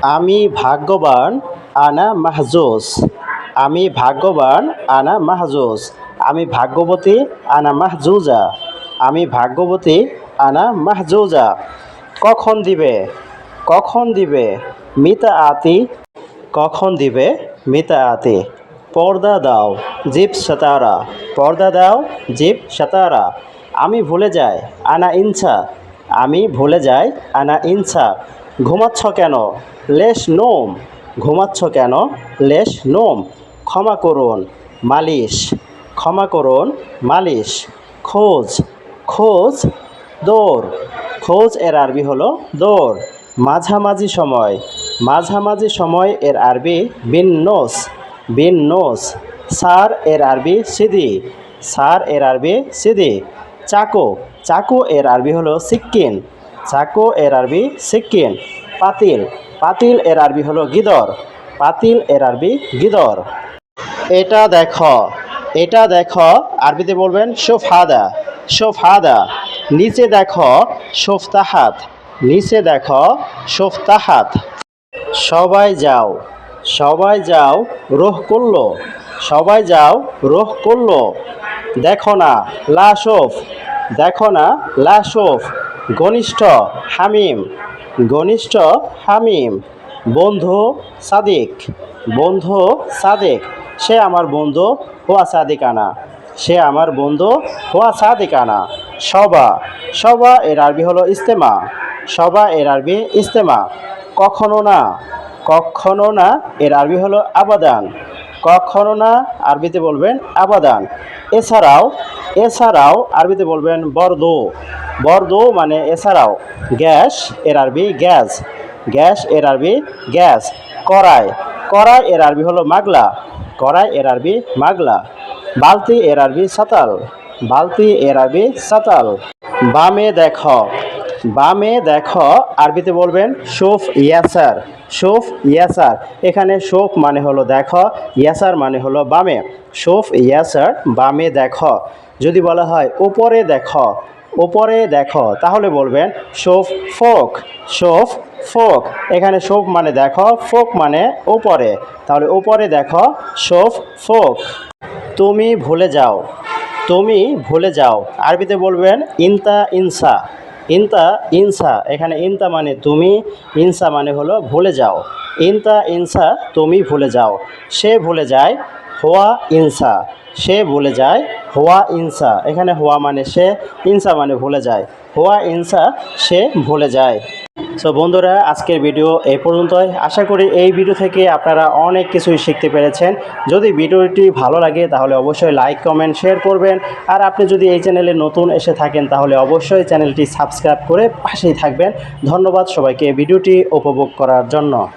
আমি ভাগ্যবান, আনা মাহজুজ। আমি ভাগ্যবান, আনা মাহজুজ। আমি ভাগ্যবতী, আনা মাহজুজা। আমি ভাগ্যবতী, আনা মাহজুজা। কখন দিবে? কখন দিবে? মিতা আতি। কখন দিবে? মিতা আতি। পর্দা দাও, জিপ সাতারা। পর্দা দাও, জিপ সাতারা। আমি ভুলে যাই, আনা ইনসা। আমি ভুলে যাই, আনা ইনসা। ঘুমাচ্ছ কেন? লেশ নোম। ঘুমাচ্ছ কেন? লেশ নোম। ক্ষমা করুন, মালিশ। ক্ষমা করুন, মালিশ। খোঁজ। খোঁজ, দৌড়। খোঁজ এর আরবি হলো দৌড়। মাঝামাঝি সময়। মাঝামাঝি সময় এর আরবি বিন নোস। বিন নোস। সার এর আরবি সিদি। সার এর আরবি সিদি। চাকু। চাকু এর আরবি হলো সিক্কিন। চাকু এর আরবি সিক্কিন। পাতিল। পাতিল এর আরবি হলো গিদর। পাতিল এর আরবি গিদর। এটা দেখো। এটা দেখো আরবিতে বলবেন শোফ হাদা। শোফ হাদা। নিচে দেখো, শোফ তাহাত। নিচে দেখো, শোফ তাহাত। সবাই যাও। সবাই যাও, রোহ করলো। সবাই যাও, রোহ করলো। দেখো না, লা শোফ। দেখো না, লা শোফ। ঘনিষ্ঠ, হামিম। ঘনিষ্ঠ, হামিম। বন্ধু, সাদিক। বন্ধু, সাদিক। সে আমার বন্ধু, হুয়া সাদিক আনা। সে আমার বন্ধু, হুয়া সাদিক আনা। সবা। সবা এর আরবি হলো ইস্তেমা। সবা এর আরবি ইস্তেমা। কখনো না। কখনো না এর আরবি হলো আবাদান। কখনো না আরবিতে বলবেন আবাদান। এছাড়াও। এছাড়াও আরবিতে বলবেন বরদো। বরদো মানে এছাড়াও। গ্যাস এর আরবি গ্যাস। গ্যাস এর আরবি গ্যাস। কড়াই। কড়াই এর আরবি হলো মাগলা। কড়াই এর আরবি মাগলা। বালতি এর আরবি সাতাল। বালতি এর আরবি সাতাল। বামে দেখো। বামে দেখো আরবিতে বলবেন শোফ ইয়াসার। শোফ ইয়াসার। এখানে শোফ মানে হলো দেখো, ইয়াসার মানে হলো বামে। শোফ ইয়াসার, বামে দেখো। যদি বলা হয় উপরে দেখো, উপরে দেখো, তাহলে বলবেন শোফ ফোক। শোফ ফোক। এখানে শোফ মানে দেখো, ফোক মানে উপরে, তাহলে উপরে দেখো, শোফ ফোক। তুমি ভুলে যাও। তুমি ভুলে যাও আরবিতে বলবেন ইনতা ইনসা। ইনতা ইনসা। এখানে ইনতা মানে তুমি, ইনসা মানে হলো ভুলে যাও। ইনতা ইনসা, তুমি ভুলে যাও। সে ভুলে যায়, হোয়া ইনসা। সে ভুলে যায়, হোয়া ইনসা। এখানে হোয়া মানে সে, ইনসা মানে ভুলে যায়। হোয়া ইনসা, সে ভুলে যায়। সো বন্ধুরা, আজকের ভিডিও এই পর্যন্তই। আশা করি এই ভিডিও থেকে আপনারা অনেক কিছুই শিখতে পেরেছেন। যদি ভিডিওটি ভালো লাগে তাহলে অবশ্যই লাইক, কমেন্ট, শেয়ার করবেন। আর আপনি যদি এই চ্যানেলে নতুন এসে থাকেন তাহলে অবশ্যই চ্যানেলটি সাবস্ক্রাইব করে পাশেই থাকবেন। ধন্যবাদ সবাইকে ভিডিওটি উপভোগ করার জন্য।